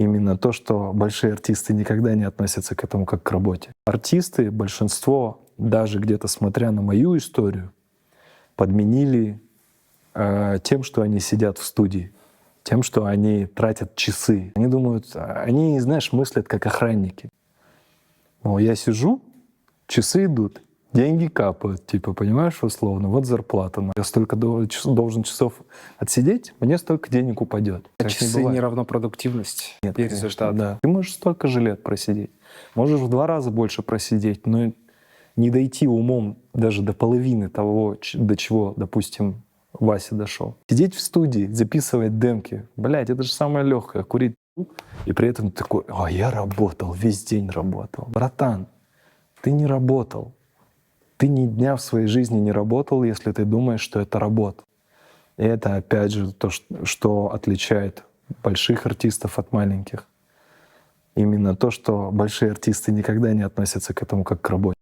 именно то, что большие артисты никогда не относятся к этому как к работе. Артисты, большинство, даже где-то смотря на мою историю, подменили тем, что они сидят в студии, тем, что они тратят часы. Они думают, они, знаешь, мыслят как охранники. Мол, я сижу, часы идут, деньги капают, типа, понимаешь, условно, вот зарплата. Я столько должен часов отсидеть, мне столько денег упадет. Часы не равно продуктивность. Нет, и конечно, результат. да. Ты можешь столько же лет просидеть, можешь в 2 раза больше просидеть, но не дойти умом даже до половины того, до чего, допустим, Вася дошел. Сидеть в студии, записывать демки, блядь, это же самое легкое, курить и при этом ты такой, я работал, весь день работал. Братан, ты не работал. Ты ни дня в своей жизни не работал, если ты думаешь, что это работа. И это, опять же, то, что отличает больших артистов от маленьких. Именно то, что большие артисты никогда не относятся к этому как к работе.